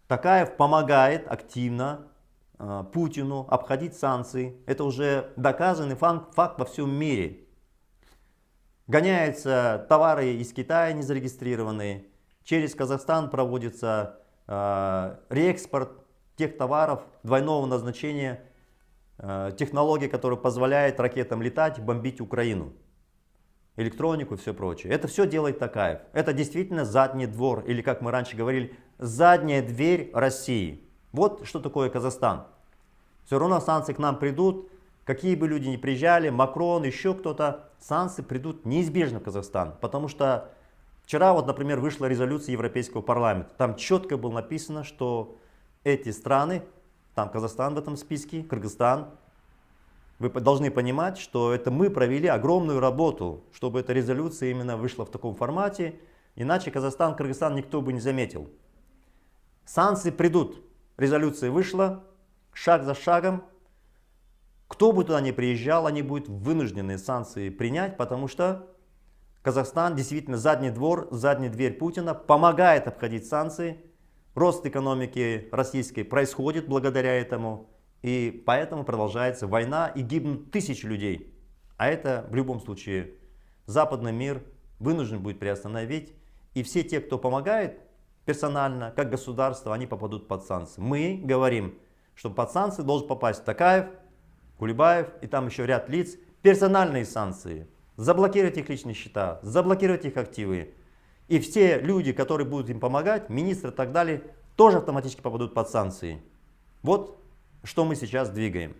Такаев помогает активно Путину обходить санкции. Это уже доказанный факт во всем мире. Гоняются товары из Китая незарегистрированные. Через Казахстан проводится реэкспорт тех товаров двойного назначения, технологии, которая позволяет ракетам летать, бомбить Украину. Электронику и все прочее. Это все делает Такаев. Это действительно задний двор, или как мы раньше говорили, задняя дверь России. Вот что такое Казахстан. Все равно санкции к нам придут, какие бы люди ни приезжали, Макрон, еще кто-то, санкции придут неизбежно в Казахстан. Потому что вчера, вот, например, вышла резолюция Европейского парламента. Там четко было написано, что эти страны, там Казахстан в этом списке, Кыргызстан, вы должны понимать, что это мы провели огромную работу, чтобы эта резолюция именно вышла в таком формате. Иначе Казахстан, Кыргызстан никто бы не заметил. Санкции придут. Резолюция вышла, шаг за шагом. Кто бы туда ни приезжал, они будут вынуждены санкции принять, потому что Казахстан действительно задний двор, задняя дверь Путина, помогает обходить санкции. Рост экономики российской происходит благодаря этому. И поэтому продолжается война и гибнут тысячи людей. А это в любом случае западный мир вынужден будет приостановить. И все те, кто помогает персонально, как государство, они попадут под санкции. Мы говорим, что под санкции должен попасть Такаев, Кулебаев и там еще ряд лиц. Персональные санкции. Заблокировать их личные счета, заблокировать их активы. И все люди, которые будут им помогать, министры и так далее, тоже автоматически попадут под санкции. Вот что мы сейчас двигаем.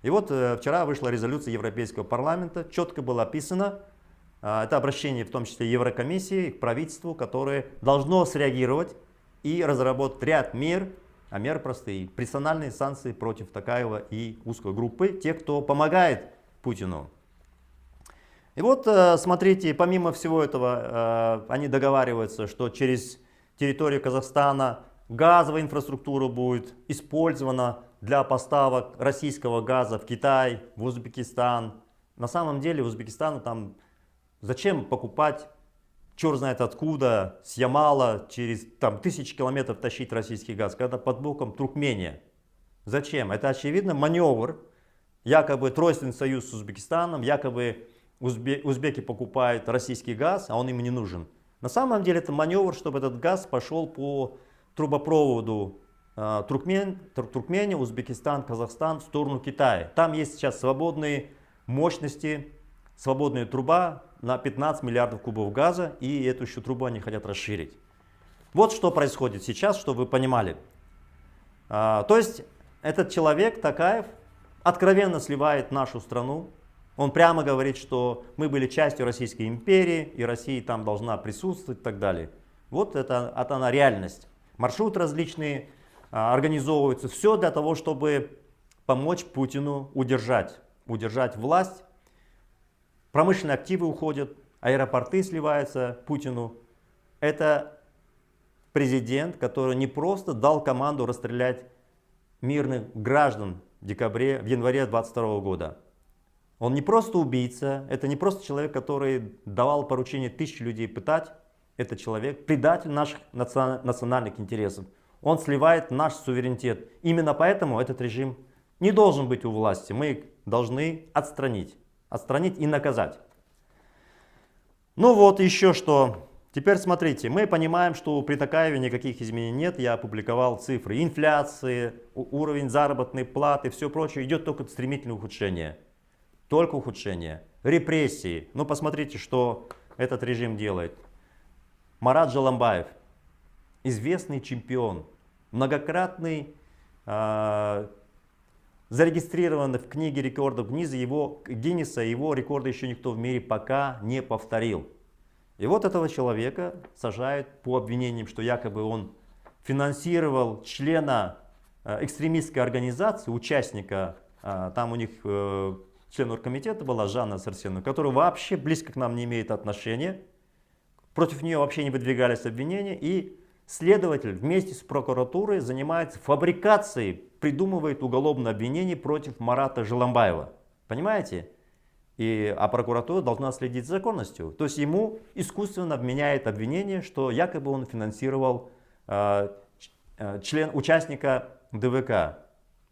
И вот вчера вышла резолюция Европейского парламента, четко было описано, это обращение в том числе Еврокомиссии к правительству, которое должно среагировать и разработать ряд мер, а меры простые, персональные санкции против Такаева и узкой группы, тех, кто помогает Путину. И вот смотрите, помимо всего этого, они договариваются, что через территорию Казахстана газовая инфраструктура будет использована для поставок российского газа в Китай, в Узбекистан. На самом деле Узбекистану там зачем покупать, черт знает откуда, с Ямала через там, тысячи километров тащить российский газ, когда под боком Туркмения. Зачем? Это очевидно маневр, якобы тройственный союз с Узбекистаном, якобы узбеки покупают российский газ, а он им не нужен. На самом деле это маневр, чтобы этот газ пошел по трубопроводу Туркмения, Узбекистан, Казахстан в сторону Китая. Там есть сейчас свободные мощности, свободная труба на 15 миллиардов кубов газа, и эту еще трубу они хотят расширить. Вот что происходит сейчас, чтобы вы понимали. То есть этот человек, Такаев, откровенно сливает нашу страну. Он прямо говорит, что мы были частью Российской империи, и Россия там должна присутствовать и так далее. Вот это она реальность. Маршруты различные организовываются. Все для того, чтобы помочь Путину удержать власть. Промышленные активы уходят, аэропорты сливаются Путину. Это президент, который не просто дал команду расстрелять мирных граждан в январе 2022 года. Он не просто убийца, это не просто человек, который давал поручение тысячи людей пытать. Это человек, предатель наших национальных интересов. Он сливает наш суверенитет. Именно поэтому этот режим не должен быть у власти. Мы их должны отстранить и наказать. Ну вот еще что. Теперь смотрите, мы понимаем, что при Такаеве никаких изменений нет. Я опубликовал цифры инфляции, уровень заработной платы, все прочее. Идет только стремительное ухудшение. Только ухудшение. Репрессии. Ну посмотрите, что этот режим делает. Марат Джаламбаев, известный чемпион, многократный, зарегистрированный в книге рекордов Гиннесса, его рекорды еще никто в мире пока не повторил. И вот этого человека сажают по обвинениям, что якобы он финансировал члена экстремистской организации, участника, там у них член оргкомитета была Жанна Сарсенова, которая вообще близко к нам не имеет отношения. Против нее вообще не выдвигались обвинения, и следователь вместе с прокуратурой занимается фабрикацией, придумывает уголовное обвинение против Марата Джаламбаева. Понимаете? А прокуратура должна следить за законностью. То есть ему искусственно вменяет обвинение, что якобы он финансировал член, участника ДВК.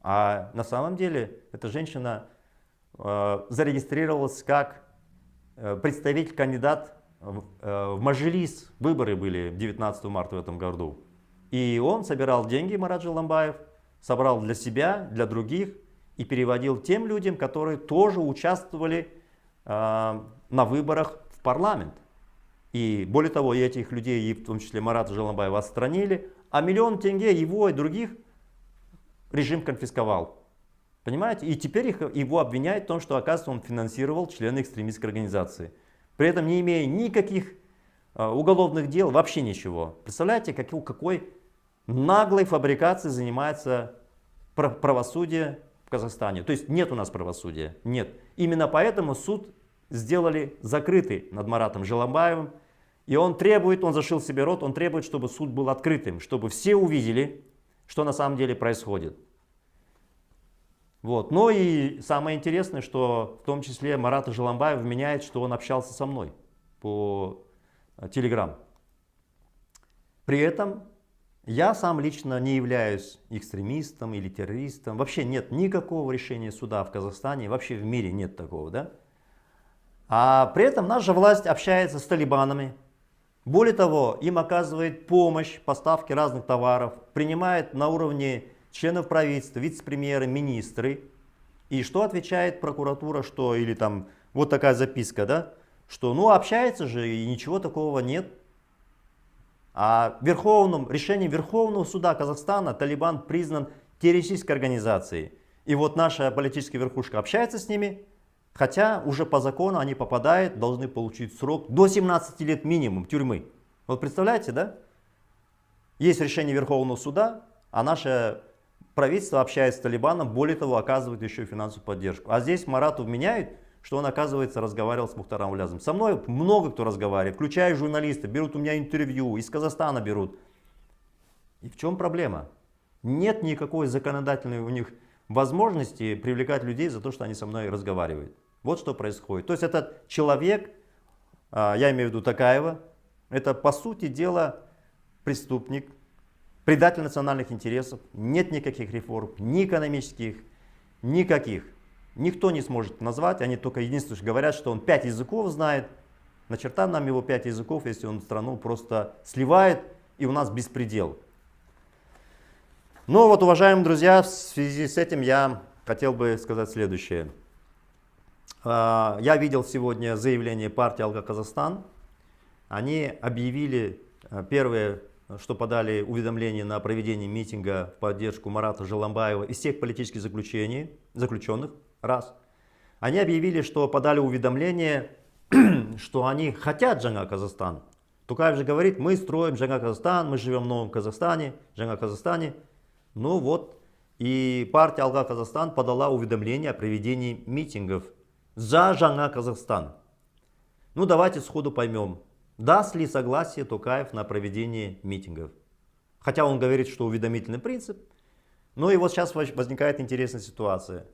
А на самом деле эта женщина зарегистрировалась как представитель, кандидат в Маджлис. Выборы были 19 марта в этом году. И он собирал деньги, Марат Желамбаев, собрал для себя, для других и переводил тем людям, которые тоже участвовали на выборах в парламент. И более того, и этих людей, и в том числе Марата Желамбаева, отстранили, а миллион тенге его и других режим конфисковал. Понимаете? И теперь его обвиняют в том, что, оказывается, он финансировал члены экстремистской организации. При этом не имея никаких уголовных дел, вообще ничего. Представляете, какой наглой фабрикацией занимается правосудие в Казахстане. То есть нет у нас правосудия. Нет. Именно поэтому суд сделали закрытый над Маратом Желамбаевым. И он требует, он зашил себе рот, он требует, чтобы суд был открытым, чтобы все увидели, что на самом деле происходит. Вот. Но и самое интересное, что в том числе Марата Желамбаев вменяет, что он общался со мной по Telegram. При этом я сам лично не являюсь экстремистом или террористом. Вообще нет никакого решения суда в Казахстане, вообще в мире нет такого. Да? А при этом наша власть общается с талибанами. Более того, им оказывает помощь, поставки разных товаров, принимает на уровне членов правительства, вице-премьеры, министры. И что отвечает прокуратура, что, или там вот такая записка, да, что ну общается же и ничего такого нет. А решением Верховного суда Казахстана Талибан признан террористической организацией. И вот наша политическая верхушка общается с ними, хотя уже по закону они попадают, должны получить срок до 17 лет минимум тюрьмы. Вот представляете, да? Есть решение Верховного суда, а наше правительство общается с Талибаном, более того, оказывает еще и финансовую поддержку. А здесь Марату вменяют, что он, оказывается, разговаривал с Мухтаром Авлязовым. Со мной много кто разговаривает, включая журналисты, берут у меня интервью, из Казахстана берут. И в чем проблема? Нет никакой законодательной у них возможности привлекать людей за то, что они со мной разговаривают. Вот что происходит. То есть этот человек, я имею в виду Токаева, это по сути дела преступник, предатель национальных интересов. Нет никаких реформ, ни экономических, никаких. Никто не сможет назвать, они только единственное, что говорят, что он 5 языков знает. Начерта нам его 5 языков, если он страну просто сливает, и у нас беспредел. Но вот, уважаемые друзья, в связи с этим я хотел бы сказать следующее. Я видел сегодня заявление партии «Алга Казахстан». Они объявили, первое, что подали уведомление на проведение митинга в поддержку Марата Желамбаева из всех политических заключенных. Раз. Они объявили, что подали уведомление, что они хотят Жаңа Казахстан. Токаев же говорит, мы строим Жаңа Казахстан, мы живем в новом Казахстане, Жаңа Казахстане. Ну вот, и партия «Алга Казахстан» подала уведомление о проведении митингов за Жаңа Казахстан. Ну давайте сходу поймем, даст ли согласие Токаев на проведение митингов. Хотя он говорит, что уведомительный принцип. Ну и вот сейчас возникает интересная ситуация.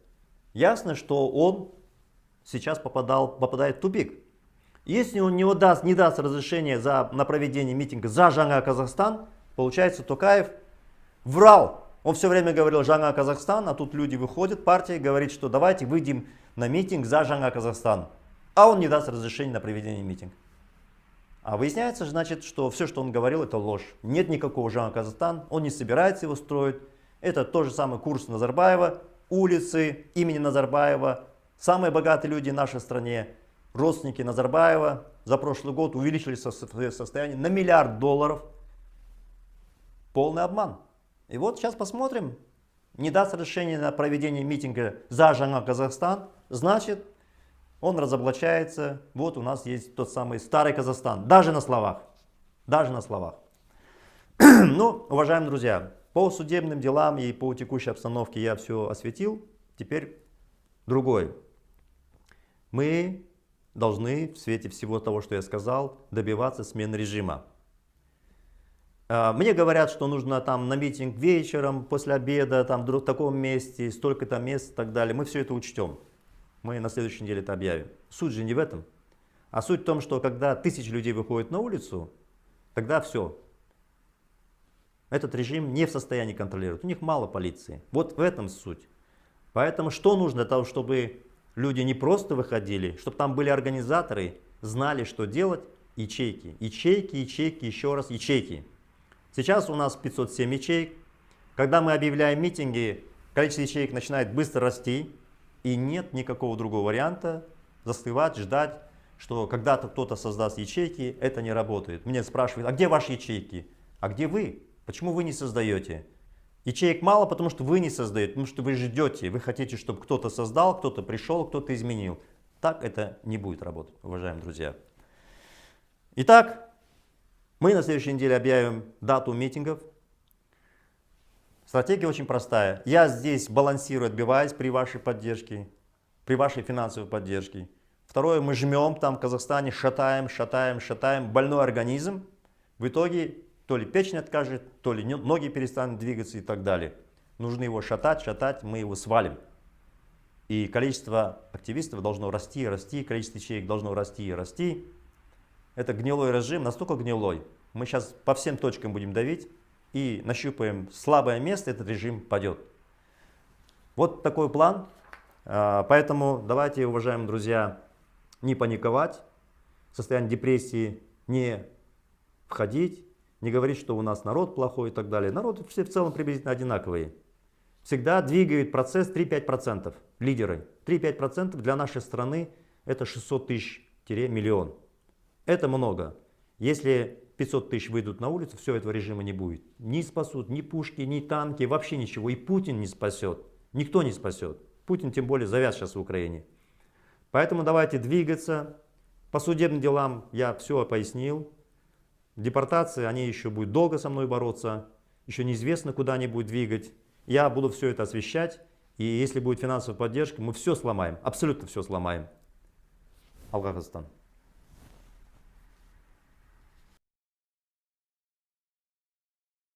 Ясно, что он сейчас попадает в тупик. Если он не даст разрешение на проведение митинга за Жаңа Казахстан, получается, Токаев врал. Он все время говорил Жаңа Казахстан, а тут люди выходят, партия говорит, что давайте выйдем на митинг за Жаңа Казахстан. А он не даст разрешения на проведение митинга. А выясняется, значит, что все, что он говорил, это ложь. Нет никакого Жаңа Казахстан, он не собирается его строить. Это тот же самый курс Назарбаева, улицы имени Назарбаева. Самые богатые люди в нашей стране, родственники Назарбаева, за прошлый год увеличили свое состояние на $1 миллиард. Полный обман. И вот сейчас посмотрим. Не даст разрешения на проведение митинга за Жаңа Казахстан, значит, он разоблачается. Вот у нас есть тот самый старый Казахстан. Даже на словах. Даже на словах. Ну, уважаемые друзья, по судебным делам и по текущей обстановке я все осветил. Теперь другое. Мы должны в свете всего того, что я сказал, добиваться смены режима. Мне говорят, что нужно там на митинг вечером, после обеда, там в таком месте, столько-то мест и так далее. Мы все это учтем. Мы на следующей неделе это объявим. Суть же не в этом. А суть в том, что когда 1000 людей выходят на улицу, тогда все. этот режим не в состоянии контролировать. У них мало полиции. Вот в этом суть. Поэтому что нужно для того, чтобы люди не просто выходили, чтобы там были организаторы, знали, что делать? Ячейки. Ячейки, ячейки, еще раз ячейки. Сейчас у нас 507 ячеек. Когда мы объявляем митинги, количество ячеек начинает быстро расти. И нет никакого другого варианта застывать, ждать, что когда-то кто-то создаст ячейки. Это не работает. Меня спрашивают, а где ваши ячейки? А где вы? Почему вы не создаете? Ячеек мало, потому что вы не создаете, потому что вы ждете. Вы хотите, чтобы кто-то создал, кто-то пришел, кто-то изменил. Так это не будет работать, уважаемые друзья. Итак, мы на следующей неделе объявим дату митингов. Стратегия очень простая. Я здесь балансирую, отбиваюсь при вашей поддержке, при вашей финансовой поддержке. Второе, мы жмем там в Казахстане, шатаем, шатаем, шатаем. Больной организм. В итоге то ли печень откажет, то ли ноги перестанут двигаться и так далее. Нужно его шатать, шатать, мы его свалим. И количество активистов должно расти, расти, количество ячеек должно расти и расти. Это гнилой режим, настолько гнилой. Мы сейчас по всем точкам будем давить и нащупаем слабое место, этот режим падет. Вот такой план. Поэтому давайте, уважаемые друзья, не паниковать, в состояние депрессии не входить, не говорить, что у нас народ плохой и так далее. Народ все в целом приблизительно одинаковые. Всегда двигают процесс 3-5%. Лидеры. 3-5% для нашей страны это 600 тысяч-миллион. Это много. Если 500 тысяч выйдут на улицу, все, этого режима не будет. Не спасут ни пушки, ни танки, вообще ничего. И Путин не спасет. Никто не спасет. Путин тем более завяз сейчас в Украине. Поэтому давайте двигаться. По судебным делам я все пояснил. Депортации, они еще будут долго со мной бороться. Еще неизвестно, куда они будут двигать. Я буду все это освещать. И если будет финансовая поддержка, мы все сломаем. Абсолютно все сломаем. Алга Казахстан.